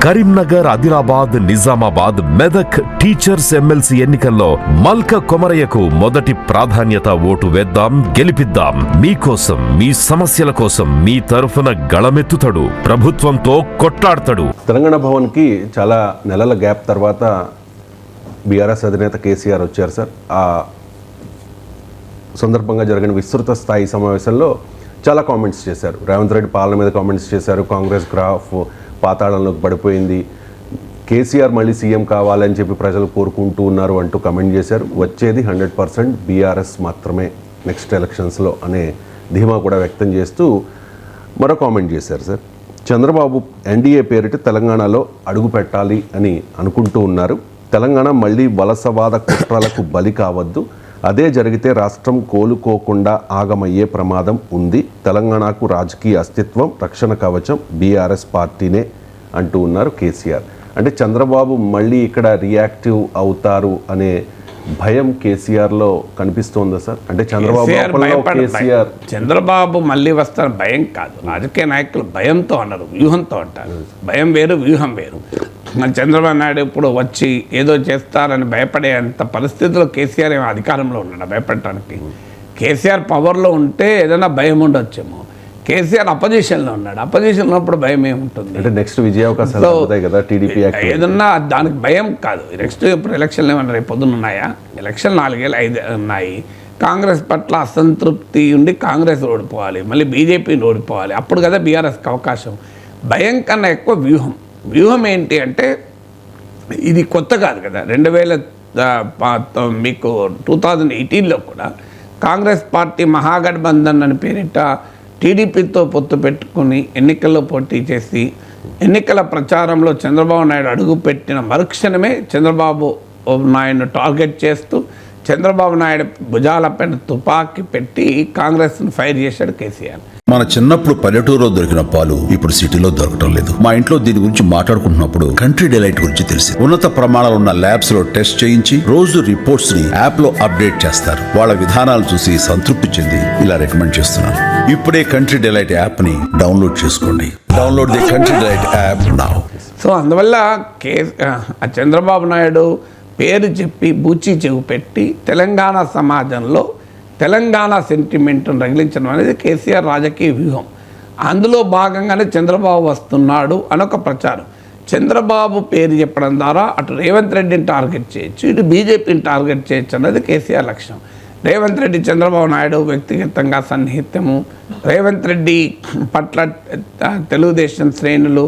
Karimnagar, Adilabad, Nizamabad, Medak teachers MLC ఎన్నికల్లో మల్క కొమరయ్యకు మొదటి ప్రాధాన్యత. ఓటు వేద్దాం, గెలిపిద్దాం. మీకోసం, మీ సమస్యల కోసం మీ తరఫున గళమెత్తుతాడు, ప్రభుత్వంతో కొట్లాడతాడు. తెలంగాణ భవన్ కి చాలా నెలల గ్యాప్ తర్వాత బీఆర్ఎస్ అధినేత కేసీఆర్ వచ్చారు సార్. ఆ సందర్భంగా జరిగిన విస్తృత స్థాయి సమావేశంలో చాలా కామెంట్స్ చేశారు. రేవంత్ రెడ్డి పాలన మీద కామెంట్స్ చేశారు. కాంగ్రెస్ గ్రాఫ్ పాతాళంలోకి పడిపోయింది, కేసీఆర్ మళ్ళీ సీఎం కావాలని చెప్పి ప్రజలు కోరుకుంటూ ఉన్నారు అంటూ కమెంట్ చేశారు. వచ్చేది 100% బీఆర్ఎస్ మాత్రమే నెక్స్ట్ ఎలక్షన్స్లో అనే ధీమా కూడా వ్యక్తం చేస్తూ మరో కామెంట్ చేశారు సార్. చంద్రబాబు ఎన్డీఏ పేరిట తెలంగాణలో అడుగు పెట్టాలి అని అనుకుంటూ ఉన్నారు. తెలంగాణ మళ్ళీ వలసవాద కుట్రలకు బలి కావద్దు, అదే జరిగితే రాష్ట్రం కోలుకోకుండా ఆగమయ్యే ప్రమాదం ఉంది. తెలంగాణకు రాజకీయ అస్తిత్వం, రక్షణ కవచం బీఆర్ఎస్ పార్టీనే అంటూ ఉన్నారు కేసీఆర్. అంటే చంద్రబాబు మళ్ళీ ఇక్కడ రియాక్టివ్ అవుతారు అనే భయం కేసీఆర్లో కనిపిస్తోందా సార్? అంటే చంద్రబాబు మళ్ళీ వస్తారు భయం కాదు, రాజకీయ నాయకులు భయంతో అన్నారు, వ్యూహంతో అంటారు. భయం వేరు, వ్యూహం వేరు. మరి చంద్రబాబు నాయుడు ఇప్పుడు వచ్చి ఏదో చేస్తారని భయపడేంత పరిస్థితిలో కేసీఆర్ ఏమో అధికారంలో ఉన్నాడు భయపడటానికి. కేసీఆర్ పవర్లో ఉంటే ఏదైనా భయం ఉండొచ్చేమో. కేసీఆర్ అపోజిషన్లో ఉన్నాడు, అపోజిషన్ ఉన్నప్పుడు భయం ఏముంటుంది? అంటే నెక్స్ట్ విజయావకాశాలు ఉంటాయి కదా టీడీపీ. ఏదన్నా దానికి భయం కాదు. నెక్స్ట్ ఇప్పుడు ఎలక్షన్లు ఏమన్నా రేపు పొద్దున్న ఉన్నాయా? ఎలక్షన్ 4-5 ఉన్నాయి. కాంగ్రెస్ పట్ల అసంతృప్తి ఉండి కాంగ్రెస్ ఓడిపోవాలి, మళ్ళీ బీజేపీని ఓడిపోవాలి, అప్పుడు కదా బీఆర్ఎస్కి అవకాశం. భయం కన్నా ఎక్కువ వ్యూహం. వ్యూహం ఏంటి అంటే ఇది కొత్త కాదు కదా. 2018లో కూడా కాంగ్రెస్ పార్టీ మహాగఠబంధన్ అని పేరిట టీడీపీతో పొత్తు పెట్టుకుని ఎన్నికల్లో పోటీ చేసి ఎన్నికల ప్రచారంలో చంద్రబాబు నాయుడు అడుగుపెట్టిన మరుక్షణమే చంద్రబాబు నాయుడును టార్గెట్ చేస్తూ చంద్రబాబు నాయుడు భుజాలపైన తుపాకీ పెట్టి కాంగ్రెస్ను ఫైర్ చేశాడు కేసీఆర్. మన చిన్నప్పుడు పల్లెటూరులో దొరికిన పాలు ఇప్పుడు సిటీలో దొరకటం లేదు. మా ఇంట్లో దీని గురించి మాట్లాడుకుంటున్నప్పుడు కంట్రీ డిలైట్ గురించి తెలిసి ఉన్నత ప్రమాణాలు ఉన్న ల్యాబ్స్ లో టెస్ట్ చేయించి రోజు రిపోర్ట్స్ ని యాప్ లో అప్డేట్ చేస్తారు. వాళ్ళ విధానాలు చూసి సంతృప్తి చెంది ఇలా రికమెండ్ చేస్తున్నాను. ఇప్పుడే కంట్రీ డిలైట్ యాప్ ని డౌన్లోడ్ చేసుకోండి. Download the country delight app now. So అందువల్ల చంద్రబాబు నాయుడు పేరు చెప్పి బూచి చెవు పెట్టి తెలంగాణ సమాజంలో తెలంగాణ సెంటిమెంట్ను రగిలించడం అనేది కేసీఆర్ రాజకీయ వ్యూహం. అందులో భాగంగానే చంద్రబాబు వస్తున్నాడు అనొక ప్రచారం. చంద్రబాబు పేరు చెప్పడం ద్వారా అటు రేవంత్ రెడ్డిని టార్గెట్ చేయొచ్చు, ఇటు బీజేపీని టార్గెట్ చేయొచ్చు అన్నది కేసీఆర్ లక్ష్యం. రేవంత్ రెడ్డి చంద్రబాబు నాయుడు వ్యక్తిగతంగా సన్నిహిత్యము, రేవంత్ రెడ్డి పట్ల తెలుగుదేశం శ్రేణులు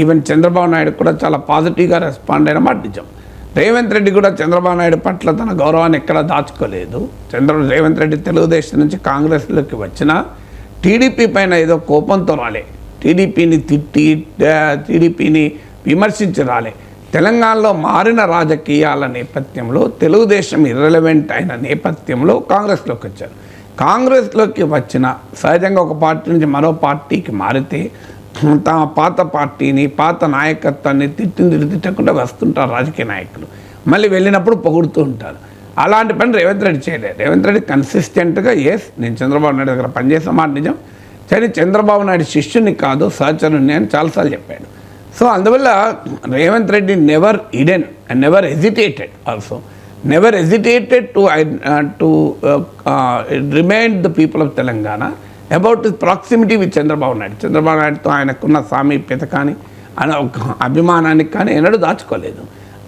ఈవెన్ చంద్రబాబు నాయుడు కూడా చాలా పాజిటివ్గా రెస్పాండ్ అయిన మాట నిజం. రేవంత్ రెడ్డి కూడా చంద్రబాబు నాయుడు పట్ల తన గౌరవాన్ని ఎక్కడా దాచుకోలేదు. రేవంత్ రెడ్డి తెలుగుదేశం నుంచి కాంగ్రెస్లోకి వచ్చినా టీడీపీ పైన ఏదో కోపంతో రాలే, టీడీపీని తిట్టి టీడీపీని విమర్శించి రాలే. తెలంగాణలో మారిన రాజకీయాల నేపథ్యంలో తెలుగుదేశం ఇర్రెలవెంట్ అయిన నేపథ్యంలో కాంగ్రెస్లోకి వచ్చారు. కాంగ్రెస్లోకి వచ్చిన సహజంగా ఒక పార్టీ నుంచి మరో పార్టీకి మారితే తమ పాత పార్టీని పాత నాయకత్వాన్ని తిట్టకుండా వస్తుంటారు రాజకీయ నాయకులు. మళ్ళీ వెళ్ళినప్పుడు పొగుడుతూ ఉంటారు. అలాంటి పని రేవంత్ రెడ్డి చేయలేదు. రేవంత్ రెడ్డి కన్సిస్టెంట్గా నేను చంద్రబాబు నాయుడు దగ్గర పనిచేసిన మాట నిజం, కానీ చంద్రబాబు నాయుడు శిష్యుని కాదు సహచరుని అని చాలాసార్లు చెప్పాడు. సో అందువల్ల Revanth Reddy never hidden and never hesitated also never hesitated to remind the people of Telangana about his proximity with Chandrababu Naidu. Chandrababu నాయుడుతో ఆయనకున్న సామీప్యత కానీ ఆయన అభిమానానికి కానీ ఎన్నడూ దాచుకోలేదు.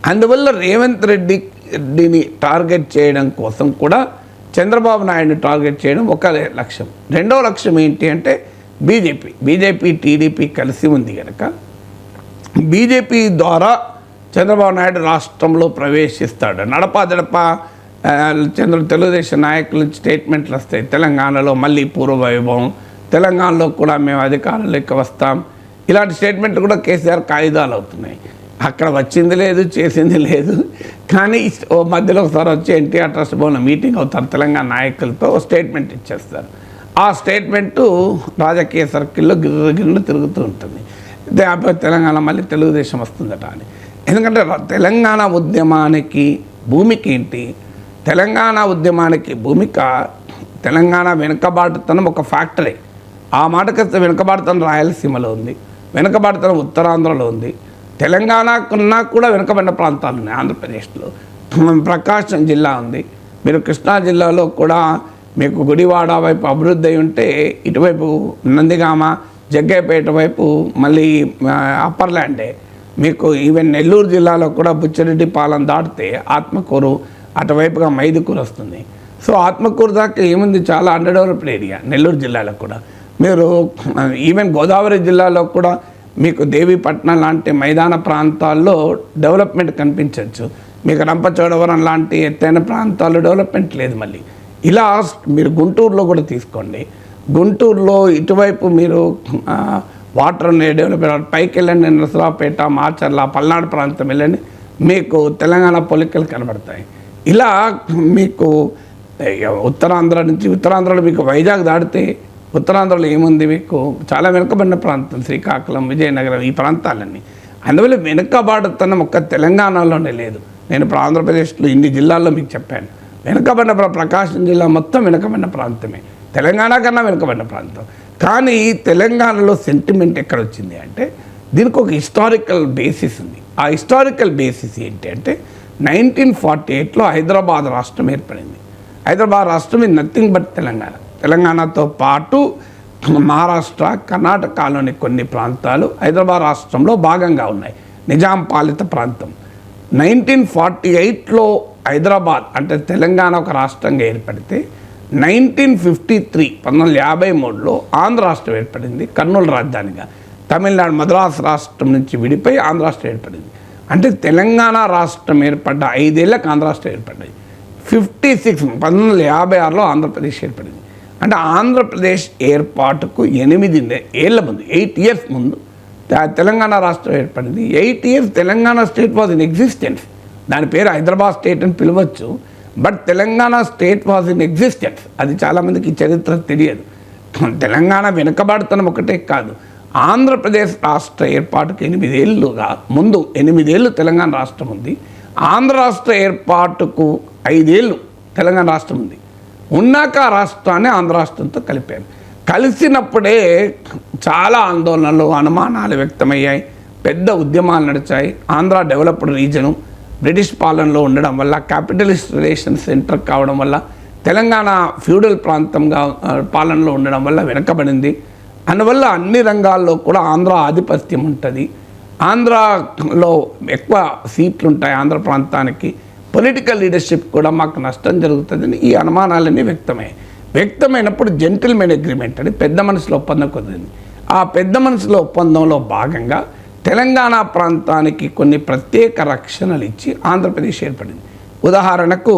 అందువల్ల రేవంత్ రెడ్డిని టార్గెట్ చేయడం కోసం కూడా చంద్రబాబు నాయుడిని టార్గెట్ చేయడం ఒక లక్ష్యం. రెండవ లక్ష్యం ఏంటి అంటే బీజేపీ టీడీపీ కలిసి ఉంది కనుక బీజేపీ ద్వారా చంద్రబాబు నాయుడు రాష్ట్రంలో ప్రవేశిస్తాడు. నడపా తెలుగుదేశం నాయకుల నుంచి స్టేట్మెంట్లు వస్తాయి, తెలంగాణలో మళ్ళీ పూర్వవైభవం, తెలంగాణలో కూడా మేము అధికారంలోకి వస్తాం, ఇలాంటి స్టేట్మెంట్లు కూడా కేసీఆర్ కాయిదాలు అవుతున్నాయి. అక్కడ వచ్చింది లేదు, చేసింది లేదు. కానీ మధ్యలో ఒకసారి వచ్చి ఎన్టీఆర్ ట్రస్ట్ భవన్ మీటింగ్ అవుతారు, తెలంగాణ నాయకులతో స్టేట్మెంట్ ఇచ్చేస్తారు. ఆ స్టేట్మెంటు రాజకీయ సర్కిల్లో గిర్ర తిరుగుతూ ఉంటుంది. తెలంగాణ మళ్ళీ తెలుగుదేశం వస్తుందట అని. ఎందుకంటే తెలంగాణ ఉద్యమానికి భూమికి ఏంటి? తెలంగాణ ఉద్యమానికి భూమిక తెలంగాణ వెనుకబాటుతనం ఒక ఫ్యాక్టరీ. ఆ మాటకొస్తే వెనుకబాటుతనం రాయలసీమలో ఉంది, వెనుకబాటుతనం ఉత్తరాంధ్రలో ఉంది, తెలంగాణకున్నా కూడా వెనుకబడిన ప్రాంతాలు ఉన్నాయి ఆంధ్రప్రదేశ్లో. ప్రకాశం జిల్లా ఉంది, మీరు కృష్ణా జిల్లాలో కూడా మీకు గుడివాడ వైపు అభివృద్ధి అయి ఉంటే ఇటువైపు నందిగామ జగ్గయ్యపేట వైపు మళ్ళీ అప్పర్ ల్యాండే. మీకు ఈవెన్ నెల్లూరు జిల్లాలో కూడా బుచ్చిరెడ్డిపాలెం దాటితే ఆత్మకూరు అటువైపుగా మైదుకూరు వస్తుంది. సో ఆత్మకూరు దాకా ఏముంది, చాలా అండర్డెవలప్డ్ ఏరియా నెల్లూరు జిల్లాలో కూడా. మీరు ఈవెన్ గోదావరి జిల్లాలో కూడా మీకు దేవీపట్నం లాంటి మైదాన ప్రాంతాల్లో డెవలప్మెంట్ కనిపించవచ్చు. మీకు రంపచోడవరం లాంటి ఎత్తైన ప్రాంతాల్లో డెవలప్మెంట్ లేదు. మళ్ళీ ఇలా మీరు గుంటూరులో కూడా తీసుకోండి. గుంటూరులో ఇటువైపు మీరు వాటర్ డెవలప్మెంట్ పైకి వెళ్ళండి, నరసరావుపేట, మాచర్ల, పల్నాడు ప్రాంతం వెళ్ళండి, మీకు తెలంగాణ పొలికలు కనబడతాయి. ఇలా మీకు ఉత్తరాంధ్రలో మీకు వైజాగ్ దాటితే ఉత్తరాంధ్రలో ఏముంది, మీకు చాలా వెనుకబడిన ప్రాంతం శ్రీకాకుళం, విజయనగరం, ఈ ప్రాంతాలన్నీ. అందువల్ల వెనుకబాటుతనం ఒక్క తెలంగాణలోనే లేదు. నేను ఇప్పుడు ఆంధ్రప్రదేశ్లో ఇన్ని జిల్లాల్లో మీకు చెప్పాను. వెనుకబడిన ప్రకాశం జిల్లా మొత్తం వెనుకబడిన ప్రాంతమే, తెలంగాణ కన్నా వెనుకబడిన ప్రాంతం. కానీ ఈ తెలంగాణలో సెంటిమెంట్ ఎక్కడ వచ్చింది అంటే దీనికి ఒక హిస్టారికల్ బేసిస్ ఉంది. ఆ హిస్టారికల్ బేసిస్ ఏంటి అంటే 1948లో హైదరాబాద్ రాష్ట్రం ఏర్పడింది. హైదరాబాద్ రాష్ట్రం ఇది నథింగ్ బట్ తెలంగాణతో పాటు మహారాష్ట్ర, కర్ణాటకలోని కొన్ని ప్రాంతాలు హైదరాబాద్ రాష్ట్రంలో భాగంగా ఉన్నాయి. నిజాం పాలిత ప్రాంతం. 1948లో హైదరాబాద్ అంటే తెలంగాణ ఒక రాష్ట్రంగా ఏర్పడితే 1953లో ఆంధ్ర రాష్ట్రం ఏర్పడింది, కర్నూలు రాజధానిగా. తమిళనాడు మద్రాసు రాష్ట్రం నుంచి విడిపోయి ఆంధ్ర రాష్ట్రం ఏర్పడింది. అంటే తెలంగాణ రాష్ట్రం ఏర్పడ్డ 5 ఏళ్ళకి ఆంధ్ర రాష్ట్రం ఏర్పడ్డాయి. 1956లో ఆంధ్రప్రదేశ్ ఏర్పడింది. అంటే ఆంధ్రప్రదేశ్ ఏర్పాటుకు 8 ఏళ్ళ ముందు, 8 ఇయర్స్ ముందు తెలంగాణ రాష్ట్రం ఏర్పడింది. 8 years Telangana state was in existence. దాని పేరు హైదరాబాద్ స్టేట్ అని పిలవచ్చు, but Telangana state was in existence. అది చాలామందికి చరిత్ర తెలియదు. తెలంగాణ వెనుకబాటుతనం ఒకటే కాదు, ఆంధ్రప్రదేశ్ రాష్ట్ర ఏర్పాటుకు 8 ఏళ్ళుగా ముందు 8 ఏళ్ళు తెలంగాణ రాష్ట్రం ఉంది. ఆంధ్ర రాష్ట్ర ఏర్పాటుకు 5 ఏళ్ళు తెలంగాణ రాష్ట్రం ఉంది. ఉన్నాక ఆ రాష్ట్రాన్ని ఆంధ్ర రాష్ట్రంతో కలిపారు. కలిసినప్పుడే చాలా ఆందోళనలు, అనుమానాలు వ్యక్తమయ్యాయి, పెద్ద ఉద్యమాలు నడిచాయి. ఆంధ్ర డెవలప్డ్ రీజను బ్రిటిష్ పాలనలో ఉండడం వల్ల, క్యాపిటలిస్ట్ రిలేషన్ సెంటర్ కావడం వల్ల, తెలంగాణ ఫ్యూడల్ ప్రాంతంగా పాలనలో ఉండడం వల్ల వెనకబడింది. అందువల్ల అన్ని రంగాల్లో కూడా ఆంధ్ర ఆధిపత్యం ఉంటుంది. ఆంధ్రాలో ఎక్కువ సీట్లు ఉంటాయి. ఆంధ్ర ప్రాంతానికి పొలిటికల్ లీడర్షిప్ కూడా మాకు నష్టం జరుగుతుందని ఈ అనుమానాలన్నీ వ్యక్తమైనప్పుడు జెంటిల్మెన్ అగ్రిమెంట్ అని పెద్ద మనసులో ఒప్పందం కుదిరింది. ఆ పెద్ద మనసులో ఒప్పందంలో భాగంగా తెలంగాణ ప్రాంతానికి కొన్ని ప్రత్యేక రక్షణలు ఇచ్చి ఆంధ్రప్రదేశ్ ఏర్పడింది. ఉదాహరణకు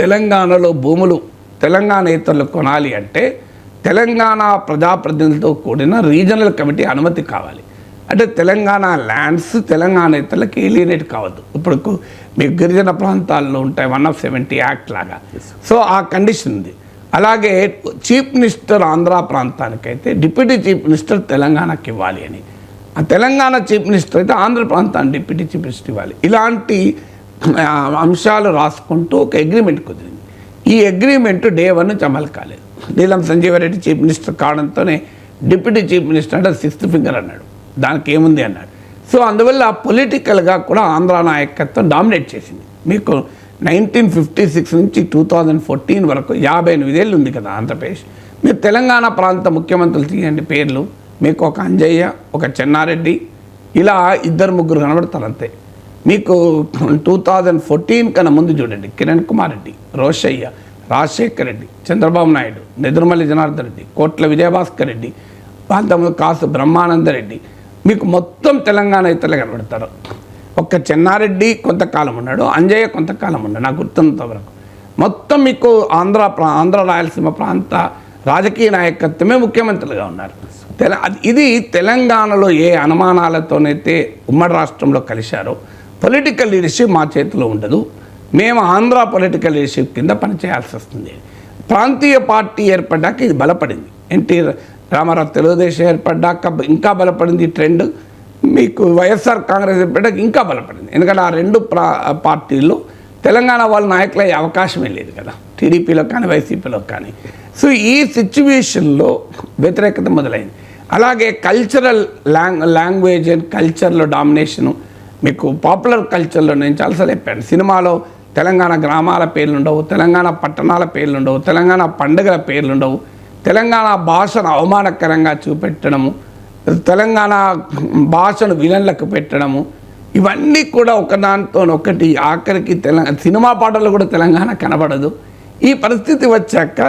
తెలంగాణలో భూములు తెలంగాణేతరులు కొనాలి అంటే తెలంగాణ ప్రజాప్రతినిధులతో కూడిన రీజనల్ కమిటీ అనుమతి కావాలి. అంటే తెలంగాణ ల్యాండ్స్ తెలంగాణేతరులకు ఏలియనేట్ కావద్దు. ఇప్పుడు మీకు గిరిజన ప్రాంతాల్లో ఉంటాయి 170 యాక్ట్ లాగా. సో ఆ కండిషన్ ఉంది. అలాగే చీఫ్ మినిస్టర్ ఆంధ్ర ప్రాంతానికైతే డిప్యూటీ చీఫ్ మినిస్టర్ తెలంగాణకి ఇవ్వాలి అని, ఆ తెలంగాణ చీఫ్ మినిస్టర్ అయితే ఆంధ్ర ప్రాంతానికి డిప్యూటీ చీఫ్ మినిస్టర్ ఇవ్వాలి. ఇలాంటి అంశాలు రాసుకుంటూ ఒక అగ్రిమెంట్ కుదిరింది. ఈ అగ్రిమెంట్ డే 1 నుంచి అమలు కాలేదు. నీలం సంజీవరెడ్డి చీఫ్ మినిస్టర్ కావడంతోనే డిప్యూటీ చీఫ్ మినిస్టర్ అంటే 6th ఫింగర్ అన్నాడు, దానికి ఏముంది అన్నాడు. సో అందువల్ల పొలిటికల్గా కూడా ఆంధ్ర నాయకత్వం డామినేట్ చేసింది. మీకు 1956 నుంచి 2014 వరకు 58 ఏళ్ళు ఉంది కదా ఆంధ్రప్రదేశ్. మీరు తెలంగాణ ప్రాంత ముఖ్యమంత్రులు తీయండి పేర్లు, మీకు ఒక అంజయ్య, ఒక చెన్నారెడ్డి, ఇలా 2-3 కనబడతారు అంతే. మీకు 2014 కన్నా ముందు చూడండి, కిరణ్ కుమార్ రెడ్డి, రోషయ్య, రాజశేఖర్ రెడ్డి, చంద్రబాబు నాయుడు, నెదురుమల్లి జనార్దన్ రెడ్డి, కోట్ల విజయభాస్కర్ రెడ్డి, ప్రాంతంలో కాసు బ్రహ్మానందరెడ్డి, మీకు మొత్తం తెలంగాణ ఇతరులు కనబడతారు. ఒక్క చెన్నారెడ్డి కొంతకాలం ఉన్నాడు, అంజయ్య కొంతకాలం ఉన్నాడు నాకు గుర్తున్నంత వరకు. మొత్తం మీకు ఆంధ్ర రాయలసీమ ప్రాంత రాజకీయ నాయకత్వమే ముఖ్యమంత్రులుగా ఉన్నారు. ఇది తెలంగాణలో ఏ అనుమానాలతోనైతే ఉమ్మడి రాష్ట్రంలో కలిశారో పొలిటికల్ లీడర్షిప్ మా చేతిలో ఉండదు, మేము ఆంధ్ర పొలిటికల్ లీడర్షిప్ కింద పనిచేయాల్సి వస్తుంది. ప్రాంతీయ పార్టీ ఏర్పడ్డాక ఇది బలపడింది. ఎన్టీ రామారావు తెలుగుదేశం ఏర్పడ్డాక ఇంకా బలపడింది ఈ ట్రెండ్. మీకు వైఎస్ఆర్ కాంగ్రెస్ ఏర్పడ్డాక ఇంకా బలపడింది. ఎందుకంటే ఆ 2 పార్టీల్లో తెలంగాణ వాళ్ళ నాయకులు అయ్యే అవకాశమే లేదు కదా, టీడీపీలో కానీ వైసీపీలో కానీ. సో ఈ సిచ్యువేషన్లో వ్యతిరేకత మొదలైంది. అలాగే కల్చరల్ లాంగ్వేజ్ అండ్ కల్చర్లో డామినేషను. మీకు పాపులర్ కల్చర్లో నేను చాలాసార్లు చెప్పాను, సినిమాలో తెలంగాణ గ్రామాల పేర్లు ఉండవు, తెలంగాణ పట్టణాల పేర్లు ఉండవు, తెలంగాణ పండుగల పేర్లు ఉండవు, తెలంగాణ భాషను అవమానకరంగా చూపెట్టడము, తెలంగాణ భాషను విలన్లకు పెట్టడము, ఇవన్నీ కూడా ఒకదానితో ఒకటి ఆఖరికి సినిమా పాటలు కూడా తెలంగాణ కనబడదు. ఈ పరిస్థితి వచ్చాక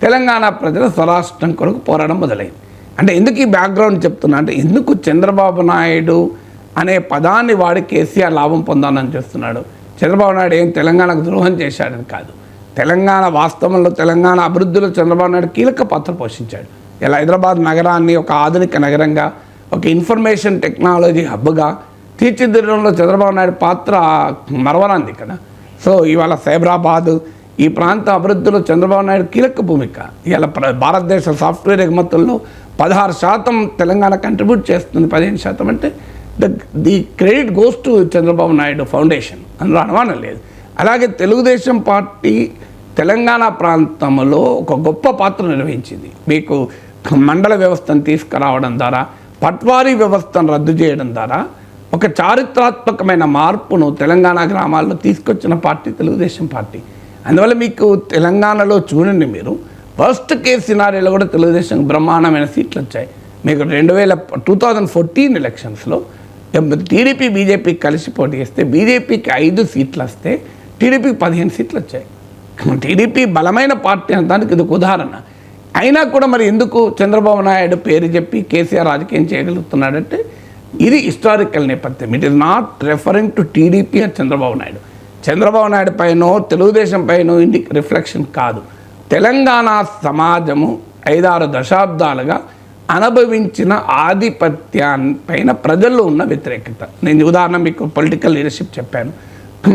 తెలంగాణ ప్రజల స్వరాష్ట్రం కొరకు పోరాటం మొదలైంది. అంటే ఎందుకు ఈ బ్యాక్గ్రౌండ్ చెప్తున్నా అంటే, ఎందుకు చంద్రబాబు నాయుడు అనే పదాన్ని వాడి కేసీఆర్ లాభం పొందాలని చేస్తున్నాడు. చంద్రబాబు నాయుడు ఏం తెలంగాణకు ద్రోహం చేశాడని కాదు, తెలంగాణ వాస్తవంలో తెలంగాణ అభివృద్ధిలో చంద్రబాబు నాయుడు కీలక పాత్ర పోషించాడు. ఇలా హైదరాబాద్ నగరాన్ని ఒక ఆధునిక నగరంగా, ఒక ఇన్ఫర్మేషన్ టెక్నాలజీ హబ్గా తీర్చిదిద్దడంలో చంద్రబాబు నాయుడు పాత్ర మరవరాంది కదా. సో ఇవాళ సైబరాబాద్ ఈ ప్రాంత అభివృద్ధిలో చంద్రబాబు నాయుడు కీలక భూమిక. ఇవాళ భారతదేశ సాఫ్ట్వేర్ ఎగుమతుల్లో 16% తెలంగాణ కంట్రిబ్యూట్ చేస్తుంది. 15% అంటే the credit goes to Chandrababu Naidu foundation, అందులో అనుమానం లేదు. అలాగే తెలుగుదేశం పార్టీ తెలంగాణ ప్రాంతంలో ఒక గొప్ప పాత్ర నిర్వహించింది. మీకు మండల వ్యవస్థను తీసుకురావడం ద్వారా, పట్వారీ వ్యవస్థను రద్దు చేయడం ద్వారా ఒక చారిత్రాత్మకమైన మార్పును తెలంగాణ గ్రామాల్లో తీసుకొచ్చిన పార్టీ తెలుగుదేశం పార్టీ. అందువల్ల మీకు తెలంగాణలో చూడండి, మీరు వర్స్ట్ కేస్ సినారీలో కూడా తెలుగుదేశం బ్రహ్మాండమైన సీట్లు వచ్చాయి. మీకు 2014 ఎలక్షన్స్లో టీడీపీ బీజేపీ కలిసి పోటీ చేస్తే బీజేపీకి 5 సీట్లు వస్తే టీడీపీకి 15 సీట్లు వచ్చాయి. టీడీపీ బలమైన పార్టీ అనడానికి ఇది ఒక ఉదాహరణ. అయినా కూడా మరి ఎందుకు చంద్రబాబు నాయుడు పేరు చెప్పి కేసీఆర్ రాజకీయం చేయగలుగుతున్నాడంటే ఇది హిస్టారికల్ నేపథ్యం. It is not referring to TDP and Chandrababu Naidu. Chandrababu Naidu పైనో తెలుగుదేశం పైనో ఇండి రిఫ్లెక్షన్ కాదు. తెలంగాణ సమాజము 5-6 దశాబ్దాలుగా అనుభవించిన ఆధిపత్యాన్ని ప్రజల్లో ఉన్న వ్యతిరేకత. నేను ఉదాహరణ మీకు పొలిటికల్ లీడర్షిప్ చెప్పాను.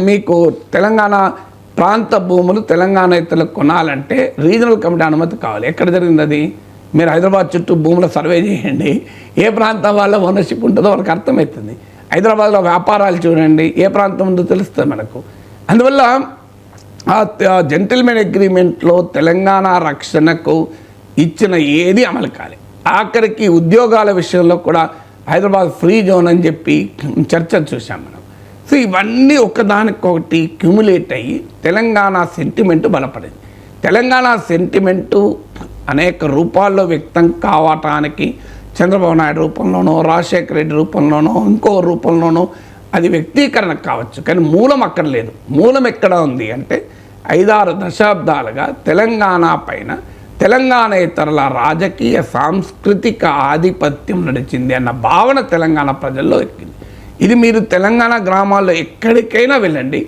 మీకు తెలంగాణ ప్రాంత భూములు తెలంగాణేతలకు కొనాలంటే రీజనల్ కమిటీ అనుమతి కావాలి. ఎక్కడ జరిగింది అది? మీరు హైదరాబాద్ చుట్టూ భూముల సర్వే చేయండి, ఏ ప్రాంతం వల్ల ఓనర్షిప్ ఉంటుందో వాళ్ళకి అర్థమవుతుంది. హైదరాబాద్లో వ్యాపారాలు చూడండి, ఏ ప్రాంతం ఉందో తెలుస్తుంది మనకు. అందువల్ల ఆ జెంటిల్మెన్ అగ్రిమెంట్లో తెలంగాణ రక్షణకు ఇచ్చిన ఏది అమలు కాలే. ఆఖరికి ఉద్యోగాల విషయంలో కూడా హైదరాబాద్ ఫ్రీ జోన్ అని చెప్పి చర్చలు చూసాం మనం. సో ఇవన్నీ ఒకదానికొకటి క్యూములేట్ అయ్యి తెలంగాణ సెంటిమెంటు బలపడింది. తెలంగాణ సెంటిమెంటు అనేక రూపాల్లో వ్యక్తం కావటానికి చంద్రబాబు నాయుడు రూపంలోనో, రాజశేఖర రెడ్డి రూపంలోనో, ఇంకో రూపంలోనో అది వ్యక్తీకరణ కావచ్చు, కానీ మూలం అక్కడ లేదు. మూలం ఎక్కడ ఉంది అంటే 5-6 దశాబ్దాలుగా తెలంగాణ పైన తెలంగాణేతరుల రాజకీయ సాంస్కృతిక ఆధిపత్యం నడిచింది అన్న భావన తెలంగాణ ప్రజల్లో ఎక్కింది. ఇది మీరు తెలంగాణ గ్రామాల్లో ఎక్కడికైనా వెళ్ళండి,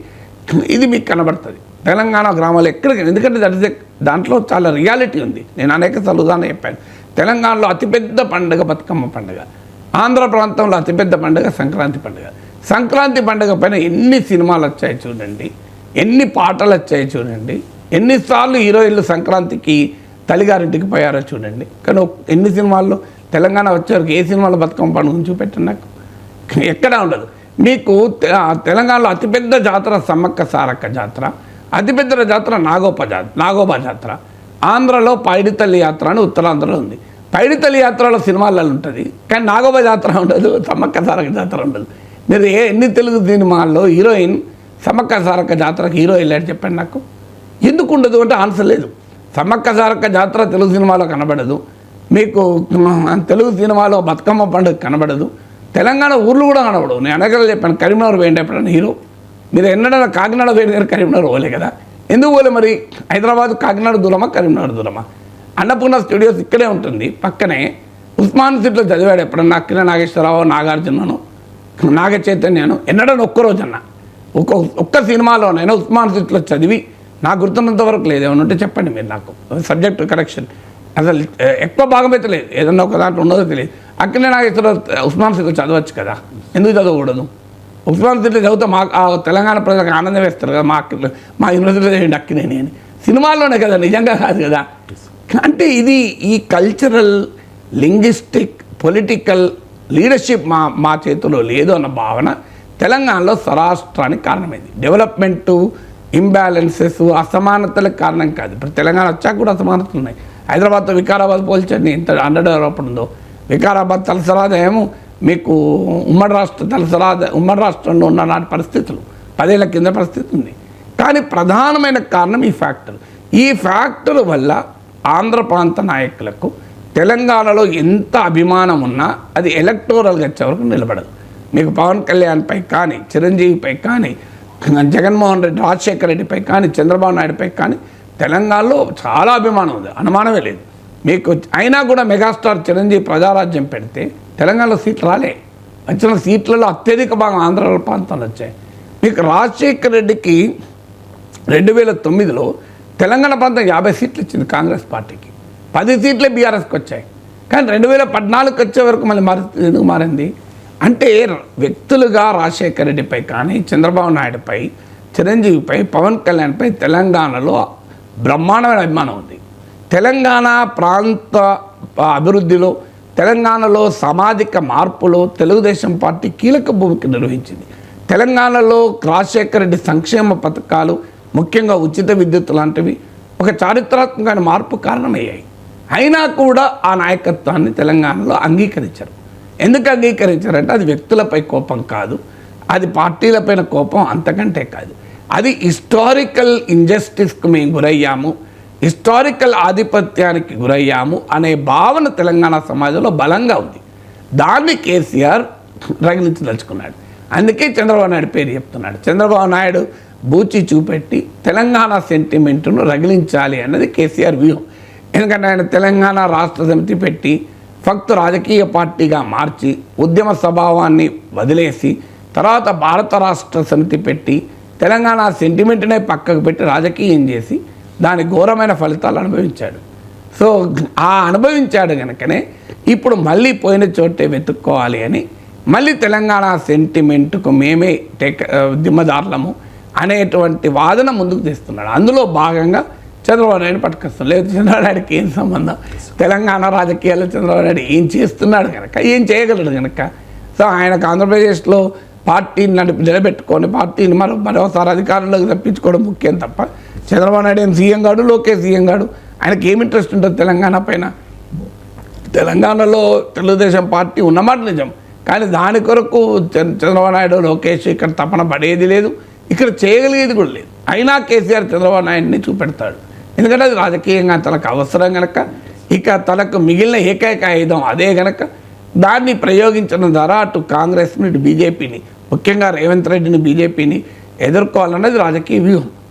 ఇది మీకు కనబడుతుంది. తెలంగాణ గ్రామాల్లో ఎక్కడికైనా, ఎందుకంటే దాంట్లో చాలా రియాలిటీ ఉంది. నేను అనేక సార్లు ఉదాహరణ చెప్పాను. తెలంగాణలో అతిపెద్ద పండుగ బతుకమ్మ పండుగ, ఆంధ్ర ప్రాంతంలో అతిపెద్ద పండుగ సంక్రాంతి పండుగ. సంక్రాంతి పండుగ పైన ఎన్ని సినిమాలు వచ్చాయి చూడండి, ఎన్ని పాటలు వచ్చాయి చూడండి, ఎన్నిసార్లు హీరోయిన్లు సంక్రాంతికి తల్లిగారింటికి పోయారో చూడండి. కానీ ఎన్ని సినిమాల్లో తెలంగాణ వచ్చేవరకు ఏ సినిమాలో బతుకమ్మ పండుగ చూపెట్టండి నాకు, ఎక్కడా ఉండదు. మీకు తెలంగాణలో అతిపెద్ద జాతర సమ్మక్క సారక్క జాతర, అతిపెద్ద జాతర నాగోబా జాతర. ఆంధ్రలో పైడితల్లి యాత్ర అని ఉత్తరాంధ్రలో ఉంది. పైడితల్లి యాత్రలో సినిమాలలో ఉంటుంది, కానీ నాగోబా జాతర ఉండదు, సమ్మక్క సారక్క జాతర ఉండదు. మీరు ఎన్ని తెలుగు సినిమాల్లో హీరోయిన్ సమ్మక్క సారక్క జాతరకు హీరో వెళ్ళాడు చెప్పండి నాకు. ఎందుకు ఉండదు అంటే ఆన్సర్ లేదు. సమ్మక్క సారక్క జాతర తెలుగు సినిమాలో కనబడదు, మీకు తెలుగు సినిమాలో బతుకమ్మ పండుగ కనబడదు, తెలంగాణ ఊర్లు కూడా కనబడవు. నేను అనగల చెప్పాను, కరీంనగర్ వేయండి ఎప్పుడన్నా హీరో. మీరు ఎన్నడన్నా కాకినాడ వేయండి కానీ కరీంనగర్ పోలే కదా. ఎందుకు పోలే మరి? హైదరాబాద్ కాకినాడ దూరమా, కరీంనగర్ దూరమా? అన్నపూర్ణ స్టూడియోస్ ఇక్కడే ఉంటుంది పక్కనే. ఉస్మాన్ సిటీలో చదివాడు ఎప్పుడన్నా అక్కిన నాగేశ్వరరావు, నాగార్జునను, నాగ చైతన్యను ఎన్నడన్నా ఒక్కరోజన్నా ఒక్క సినిమాలోనైనా ఉస్మాన్ సిటీలో చదివి నాకు గుర్తున్నంత వరకు లేదు. ఏమన్నా ఉంటే చెప్పండి మీరు నాకు. సబ్జెక్ట్ కరెక్షన్ అసలు ఎక్కువ భాగం అయితే లేదు, ఏదన్నా ఒక దాంట్లో ఉన్నదో తెలియదు. అక్కడనే నాగేశ్వరరావు ఉస్మాన్ సిటీలో చదవచ్చు కదా, ఎందుకు చదవకూడదు? ఉస్మాన్ సిటీలో చదివితే మా తెలంగాణ ప్రజలకు ఆనందం వేస్తారు కదా, మా యూనివర్సిటీలో చేయండి అక్కినేని అని. సినిమాల్లోనే కదా, నిజంగా కాదు కదా. అంటే ఇది ఈ కల్చరల్, లింగ్విస్టిక్, పొలిటికల్ లీడర్షిప్ మా చేతిలో లేదు అన్న భావన తెలంగాణలో స్వరాష్ట్రానికి కారణమైంది. డెవలప్మెంటు, ఇంబ్యాలెన్సెస్, అసమానతలకు కారణం కాదు. ఇప్పుడు తెలంగాణ వచ్చాక కూడా అసమానతలు ఉన్నాయి. హైదరాబాద్తో వికారాబాద్ పోల్చండి ఎంత అండర్ డెవలప్డ్ ఉందో. వికారాబాద్ తలసరాదు ఏమో మీకు ఉమ్మడి రాష్ట్రంలో ఉన్న నాటి పరిస్థితులు 10 ఏళ్ల కింద పరిస్థితి ఉంది. కానీ ప్రధానమైన కారణం ఈ ఫ్యాక్టర్ వల్ల ఆంధ్ర ప్రాంత నాయకులకు తెలంగాణలో ఎంత అభిమానం ఉన్నా అది ఎలక్టోరల్గా వచ్చే వరకు నిలబడదు. మీకు పవన్ కళ్యాణ్పై కానీ, చిరంజీవిపై కానీ, జగన్మోహన్ రెడ్డి, రాజశేఖర రెడ్డిపై కానీ, చంద్రబాబు నాయుడుపై కానీ తెలంగాణలో చాలా అభిమానం ఉంది, అనుమానమే లేదు. మీకు అయినా కూడా మెగాస్టార్ చిరంజీవి ప్రజారాజ్యం పెడితే తెలంగాణలో సీట్లు రాలే. వచ్చిన సీట్లలో అత్యధిక భాగం ఆంధ్ర ప్రాంతంలో వచ్చాయి. మీకు రాజశేఖర రెడ్డికి 2009లో తెలంగాణ ప్రాంతం 50 సీట్లు ఇచ్చింది కాంగ్రెస్ పార్టీకి, 10 సీట్లే బీఆర్ఎస్కి వచ్చాయి. కానీ 2014 వచ్చే వరకు మళ్ళీ ఎందుకు మారింది అంటే వ్యక్తులుగా రాజశేఖర రెడ్డిపై కానీ, చంద్రబాబు నాయుడుపై, చిరంజీవిపై, పవన్ కళ్యాణ్పై తెలంగాణలో బ్రహ్మాండమైన అభిమానం ఉంది. తెలంగాణ ప్రాంత అభివృద్ధిలో, తెలంగాణలో సామాజిక మార్పులో తెలుగుదేశం పార్టీ కీలక భూమిక నిర్వహించింది. తెలంగాణలో రాజశేఖర రెడ్డి సంక్షేమ పథకాలు, ముఖ్యంగా ఉచిత విద్యుత్ లాంటివి ఒక చారిత్రాత్మకమైన మార్పు కారణమయ్యాయి. అయినా కూడా ఆ నాయకత్వాన్ని తెలంగాణలో అంగీకరించారు. ఎందుకు అంగీకరించారంటే అది వ్యక్తులపై కోపం కాదు, అది పార్టీలపైన కోపం అంతకంటే కాదు. అది హిస్టారికల్ ఇంజస్టిస్కు మేము గురయ్యాము, హిస్టారికల్ ఆధిపత్యానికి గురయ్యాము అనే భావన తెలంగాణ సమాజంలో బలంగా ఉంది. దాన్ని కేసీఆర్ రగిలించదలుచుకున్నాడు. అందుకే చంద్రబాబు నాయుడు పేరు చెప్తున్నాడు. చంద్రబాబు నాయుడు బూచి చూపెట్టి తెలంగాణ సెంటిమెంట్ను రగిలించాలి అన్నది కేసీఆర్ వ్యూహం. ఎందుకంటే ఆయన తెలంగాణ రాష్ట్ర సమితి పెట్టి ఫక్త్ రాజకీయ పార్టీగా మార్చి ఉద్యమ స్వభావాన్ని వదిలేసి తర్వాత భారత రాష్ట్ర సమితి పెట్టి తెలంగాణ సెంటిమెంట్నే పక్కకు పెట్టి రాజకీయం చేసి దాని ఘోరమైన ఫలితాలు అనుభవించాడు. సో ఆ అనుభవించాడు కనుకనే ఇప్పుడు మళ్ళీ పోయిన చోటే వెతుక్కోవాలి అని మళ్ళీ తెలంగాణ సెంటిమెంట్కు మేమే దిమ్మదారులము అనేటువంటి వాదన ముందుకు తెస్తున్నాడు. అందులో భాగంగా చంద్రబాబు నాయుడు పట్టుకొస్తాం. లేదు చంద్రబాబు నాయుడుకి ఏం సంబంధం, తెలంగాణ రాజకీయాల్లో చంద్రబాబు నాయుడు ఏం చేస్తున్నాడు కనుక, ఏం చేయగలడు కనుక, సో ఆయనకు ఆంధ్రప్రదేశ్లో పార్టీని నిలబెట్టుకొని పార్టీని మరోసారి అధికారంలోకి తప్పించుకోవడం ముఖ్యం తప్ప చంద్రబాబు నాయుడు ఏం సీఎం గాడు, లోకేష్ సీఎం గాడు, ఆయనకి ఏం ఇంట్రెస్ట్ ఉంటుంది తెలంగాణ పైన. తెలంగాణలో తెలుగుదేశం పార్టీ ఉన్నమాట నిజం, కానీ దాని కొరకు చంద్రబాబు నాయుడు, లోకేష్ ఇక్కడ తపన పడేది లేదు, ఇక్కడ చేయగలిగేది కూడా లేదు. అయినా కేసీఆర్ చంద్రబాబు నాయుడిని చూపెడతాడు. ఎందుకంటే అది రాజకీయంగా తనకు అవసరం కనుక, ఇక తనకు మిగిలిన ఏకైక ఆయుధం అదే కనుక దాన్ని ప్రయోగించడం ద్వారా అటు కాంగ్రెస్ని, ఇటు బీజేపీని, ముఖ్యంగా రేవంత్ రెడ్డిని, బీజేపీని ఎదుర్కోవాలన్నది రాజకీయ వ్యూహం.